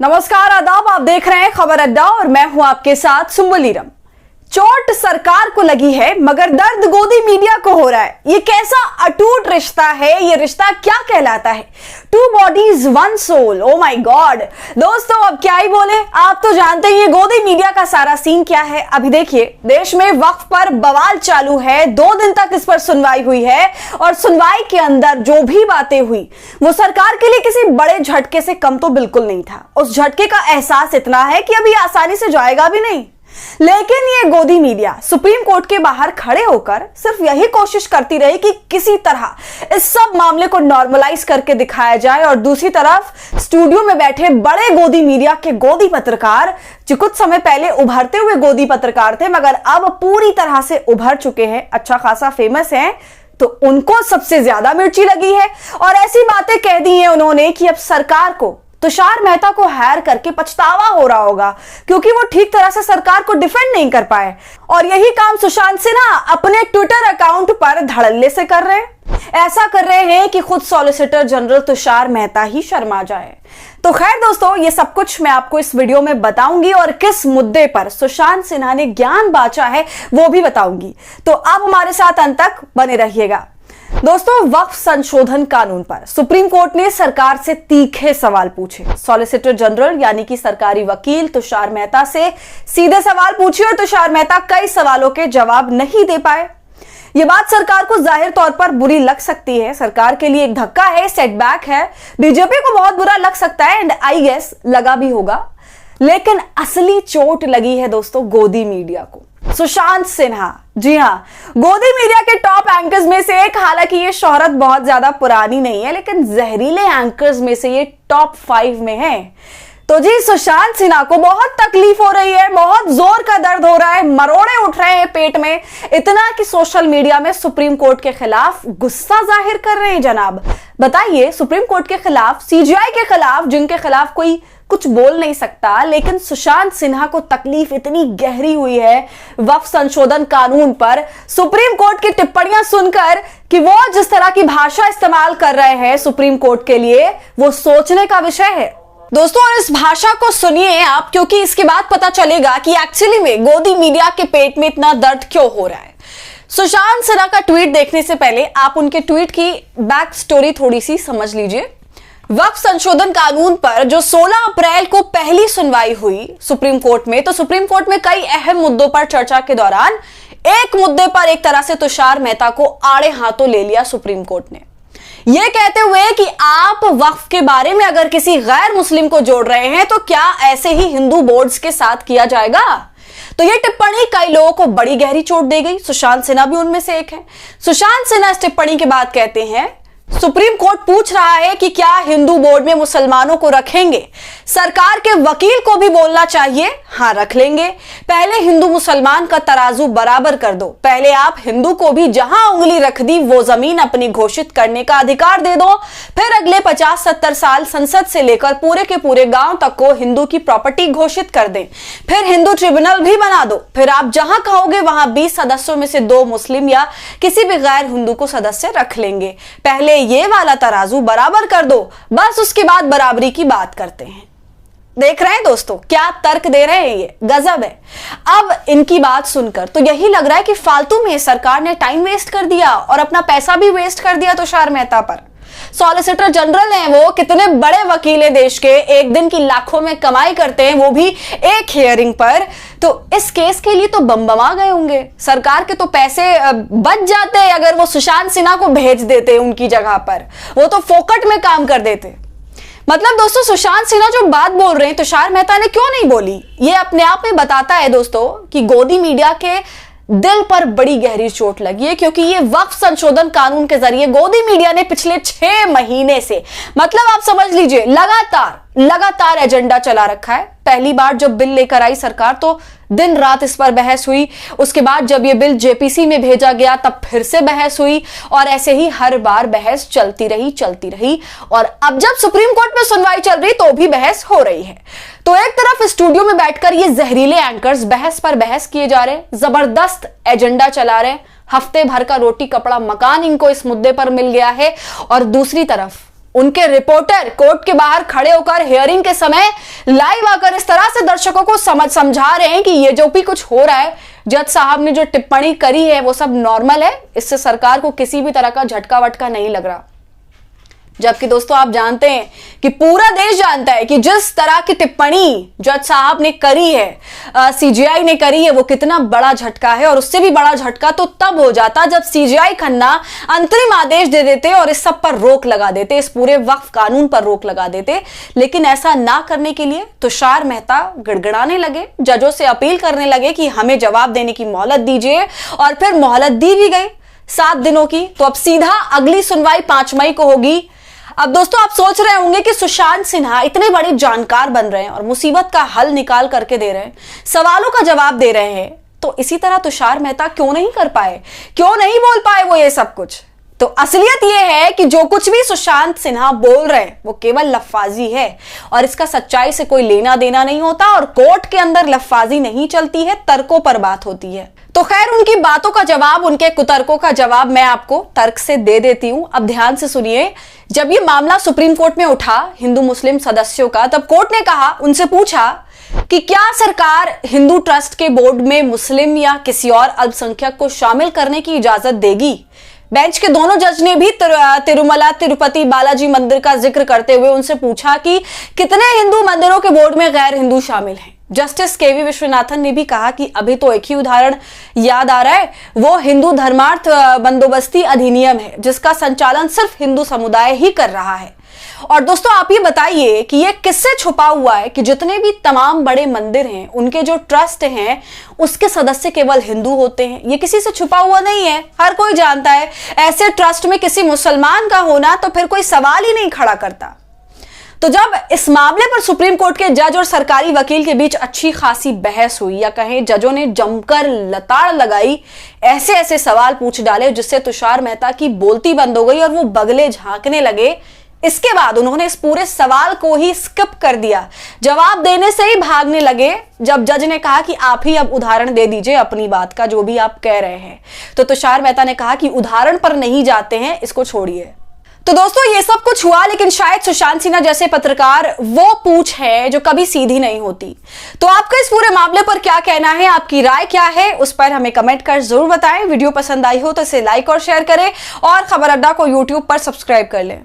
नमस्कार, आदाब। आप देख रहे हैं खबर अड्डा और मैं हूं आपके साथ सुम्बुल ईरम। चोट सरकार को लगी है मगर दर्द गोदी मीडिया को हो रहा है। ये कैसा अटूट रिश्ता है? ये रिश्ता क्या कहलाता है? Two bodies one soul. Oh my god दोस्तों, अब क्या ही बोले। आप तो जानते हैं ये गोदी मीडिया का सारा सीन क्या है। अभी देखिए, देश में वक्फ पर बवाल चालू है। 2 दिन तक इस पर सुनवाई हुई है और सुनवाई के अंदर जो भी बातें हुई वो सरकार के लिए किसी बड़े झटके से कम तो बिल्कुल नहीं था। उस झटके का एहसास इतना है कि अभी आसानी से जाएगा भी नहीं। लेकिन ये गोदी मीडिया सुप्रीम कोर्ट के बाहर खड़े होकर सिर्फ यही कोशिश करती रही कि किसी तरह इस सब मामले को नॉर्मलाइज करके दिखाया जाए, और दूसरी तरफ स्टूडियो में बैठे बड़े गोदी मीडिया के गोदी पत्रकार, जो कुछ समय पहले उभरते हुए गोदी पत्रकार थे मगर अब पूरी तरह से उभर चुके हैं, अच्छा खासा फेमस हैं, तो उनको सबसे ज्यादा मिर्ची लगी है। और ऐसी बातें कह दी हैं उन्होंने कि अब सरकार को तुषार मेहता को हायर करके पछतावा हो रहा होगा, क्योंकि वो ठीक तरह से सरकार को डिफेंड नहीं कर पाए। और यही काम सुशांत सिन्हा अपने ट्विटर अकाउंट पर धड़ल्ले से कर रहे हैं। ऐसा कर रहे हैं कि खुद सॉलिसिटर जनरल तुषार मेहता ही शर्मा जाए। तो खैर दोस्तों, ये सब कुछ मैं आपको इस वीडियो में बताऊंगी और किस मुद्दे पर सुशांत सिन्हा ने ज्ञान बांचा है वो भी बताऊंगी। तो आप हमारे साथ अंत तक बने रहिएगा। दोस्तों, वक्फ संशोधन कानून पर सुप्रीम कोर्ट ने सरकार से तीखे सवाल पूछे। सॉलिसिटर जनरल यानी कि सरकारी वकील तुषार मेहता से सीधे सवाल पूछे और तुषार मेहता कई सवालों के जवाब नहीं दे पाए। यह बात सरकार को जाहिर तौर पर बुरी लग सकती है। सरकार के लिए एक धक्का है, सेटबैक है। बीजेपी को बहुत बुरा लग सकता है एंड आई गेस लगा भी होगा। लेकिन असली चोट लगी है दोस्तों गोदी मीडिया को, सुशांत सिन्हा। जी हां, गोदी मीडिया के टॉप एंकर्स में से एक। हालांकि ये शोहरत बहुत ज्यादा पुरानी नहीं है, लेकिन जहरीले एंकर्स में से ये टॉप 5 में है। तो जी, सुशांत सिन्हा को बहुत तकलीफ हो रही है, बहुत जोर का दर्द हो रहा है, मरोड़े उठ रहे हैं पेट में, इतना कि सोशल मीडिया में सुप्रीम कोर्ट के खिलाफ गुस्सा जाहिर कर रहे हैं। जनाब बताइए, सुप्रीम कोर्ट के खिलाफ, सीजीआई के खिलाफ, जिनके खिलाफ कोई कुछ बोल नहीं सकता, लेकिन सुशांत सिन्हा को तकलीफ इतनी गहरी हुई है वक्फ संशोधन कानून पर सुप्रीम कोर्ट की टिप्पणियां सुनकर कि वो जिस तरह की भाषा इस्तेमाल कर रहे हैं सुप्रीम कोर्ट के लिए, वो सोचने का विषय है दोस्तों। और इस भाषा को सुनिए आप, क्योंकि इसके बाद पता चलेगा कि एक्चुअली में गोदी मीडिया के पेट में इतना दर्द क्यों हो रहा है। सुशांत सिन्हा का ट्वीट देखने से पहले आप उनके ट्वीट की बैक स्टोरी थोड़ी सी समझ लीजिए। वक्फ संशोधन कानून पर जो 16 अप्रैल को पहली सुनवाई हुई सुप्रीम कोर्ट में, तो सुप्रीम कोर्ट में कई अहम मुद्दों पर चर्चा के दौरान एक मुद्दे पर एक तरह से तुषार मेहता को आड़े हाथों ले लिया सुप्रीम कोर्ट ने, यह कहते हुए कि आप वक्फ के बारे में अगर किसी गैर मुस्लिम को जोड़ रहे हैं तो क्या ऐसे ही हिंदू बोर्ड्स के साथ किया जाएगा। तो यह टिप्पणी कई लोगों को बड़ी गहरी चोट दे गई। सुशांत सिन्हा भी उनमें से एक है। सुशांत सिन्हा इस टिप्पणी के बाद कहते हैं, सुप्रीम कोर्ट पूछ रहा है कि क्या हिंदू बोर्ड में मुसलमानों को रखेंगे? सरकार के वकील को भी बोलना चाहिए, हां रख लेंगे। पहले हिंदू मुसलमान का तराजू बराबर कर दो। पहले आप हिंदू को भी जहां उंगली रख दी वो जमीन अपनी घोषित करने का अधिकार दे दो। फिर अगले 50-70 साल संसद से लेकर पूरे के पूरे गांव तक को हिंदू की प्रॉपर्टी घोषित कर दें। फिर हिंदू ट्रिब्यूनल भी बना दो। फिर आप जहां कहोगे वहां 20 सदस्यों में से 2 मुस्लिम या किसी भी गैर हिंदू को सदस्य रख लेंगे। पहले ये वाला तराजू बराबर कर दो, बस उसके बाद बराबरी की बात करते हैं। देख रहे हैं दोस्तों क्या तर्क दे रहे हैं, ये गजब है। अब इनकी बात सुनकर तो यही लग रहा है कि फालतू में सरकार ने टाइम वेस्ट कर दिया और अपना पैसा भी वेस्ट कर दिया तुषार मेहता पर। सॉलिसिटर जनरल हैं वो, कितने बड़े वकील हैं देश के, एक दिन की लाखों में कमाई करते हैं, वो भी एक हियरिंग पर। तो इस केस के लिए तो बम-बमा गए होंगे। सरकार के तो पैसे बच जाते अगर वो सुशांत सिन्हा को भेज देते उनकी जगह पर, वो तो फोकट में काम कर देते। मतलब दोस्तों, सुशांत सिन्हा जो बात बोल रहे हैं तुषार मेहता ने क्यों नहीं बोली, ये अपने आप में बताता है दोस्तों कि गोदी मीडिया के दिल पर बड़ी गहरी चोट लगी है। क्योंकि ये वक्फ संशोधन कानून के जरिए गोदी मीडिया ने पिछले 6 महीने से, मतलब आप समझ लीजिए, लगातार एजेंडा चला रखा है। पहली बार जब बिल लेकर आई सरकार तो दिन रात इस पर बहस हुई। उसके बाद जब ये बिल जेपीसी में भेजा गया तब फिर से बहस हुई, और ऐसे ही हर बार बहस चलती रही। और अब जब सुप्रीम कोर्ट में सुनवाई चल रही तो भी बहस हो रही है। तो एक तरफ स्टूडियो में बैठकर ये जहरीले एंकर्स बहस पर बहस किए जा रहे, जबरदस्त एजेंडा चला रहे, हफ्ते भर का रोटी कपड़ा मकान इनको इस मुद्दे पर मिल गया है। और दूसरी तरफ उनके रिपोर्टर कोर्ट के बाहर खड़े होकर हियरिंग के समय लाइव आकर इस तरह से दर्शकों को समझा रहे हैं कि ये जो भी कुछ हो रहा है, जज साहब ने जो टिप्पणी करी है वो सब नॉर्मल है, इससे सरकार को किसी भी तरह का झटका वटका नहीं लग रहा। जबकि दोस्तों आप जानते हैं कि पूरा देश जानता है कि जिस तरह की टिप्पणी जज साहब ने करी है, सीजीआई ने करी है, वो कितना बड़ा झटका है। और उससे भी बड़ा झटका तो तब हो जाता जब सीजीआई खन्ना अंतरिम आदेश दे देते और इस सब पर रोक लगा देते, इस पूरे वक्फ कानून पर रोक लगा देते। लेकिन ऐसा ना करने के लिए तुषार मेहता गड़गड़ाने लगे, जजों से अपील करने लगे कि हमें जवाब देने की मोहलत दीजिए, और फिर मोहलत दी भी गई 7 दिनों की। तो अब सीधा अगली सुनवाई 5 मई को होगी। अब दोस्तों आप सोच रहे होंगे कि सुशांत सिन्हा इतने बड़े जानकार बन रहे हैं और मुसीबत का हल निकाल करके दे रहे हैं, सवालों का जवाब दे रहे हैं, तो इसी तरह तुषार मेहता क्यों नहीं कर पाए, क्यों नहीं बोल पाए वो ये सब कुछ। तो असलियत ये है कि जो कुछ भी सुशांत सिन्हा बोल रहे हैं वो केवल लफ्फाजी है और इसका सच्चाई से कोई लेना देना नहीं होता। और कोर्ट के अंदर लफ्फाजी नहीं चलती है, तर्कों पर बात होती है। तो खैर उनकी बातों का जवाब, उनके कुतर्कों का जवाब मैं आपको तर्क से दे देती हूं। अब ध्यान से सुनिए। जब ये मामला सुप्रीम कोर्ट में उठा हिंदू मुस्लिम सदस्यों का, तब कोर्ट ने कहा, उनसे पूछा कि क्या सरकार हिंदू ट्रस्ट के बोर्ड में मुस्लिम या किसी और अल्पसंख्यक को शामिल करने की इजाजत देगी। बेंच के दोनों जज ने भी तिरुमला तिरुपति बालाजी मंदिर का जिक्र करते हुए उनसे पूछा कि कितने हिंदू मंदिरों के बोर्ड में गैर हिंदू शामिल हैं। जस्टिस केवी विश्वनाथन ने भी कहा कि अभी तो एक ही उदाहरण याद आ रहा है, वो हिंदू धर्मार्थ बंदोबस्ती अधिनियम है जिसका संचालन सिर्फ हिंदू समुदाय ही कर रहा है। और दोस्तों आप ये बताइए कि ये किससे छुपा हुआ है कि जितने भी तमाम बड़े मंदिर हैं, उनके जो ट्रस्ट हैं, उसके सदस्य केवल हिंदू होते हैं। ये किसी से छुपा हुआ नहीं है, हर कोई जानता है। ऐसे ट्रस्ट में किसी मुसलमान का होना तो फिर कोई सवाल ही नहीं खड़ा करता। तो जब इस मामले पर सुप्रीम कोर्ट के जज और सरकारी वकील के बीच अच्छी खासी बहस हुई, या कहें जजों ने जमकर लताड़ लगाई, ऐसे ऐसे सवाल पूछ डाले जिससे तुषार मेहता की बोलती बंद हो गई और वो बगले झांकने लगे। इसके बाद उन्होंने इस पूरे सवाल को ही स्किप कर दिया, जवाब देने से ही भागने लगे। जब जज ने कहा कि आप ही अब उदाहरण दे दीजिए अपनी बात का, जो भी आप कह रहे हैं, तो तुषार मेहता ने कहा कि उदाहरण पर नहीं जाते हैं, इसको छोड़िए। तो दोस्तों ये सब कुछ हुआ, लेकिन शायद सुशांत सिन्हा जैसे पत्रकार वो पूछ है जो कभी सीधी नहीं होती। तो आपका इस पूरे मामले पर क्या कहना है, आपकी राय क्या है, उस पर हमें कमेंट कर जरूर बताएं। वीडियो पसंद आई हो तो इसे लाइक और शेयर करें और खबर अड्डा को यूट्यूब पर सब्सक्राइब कर लें।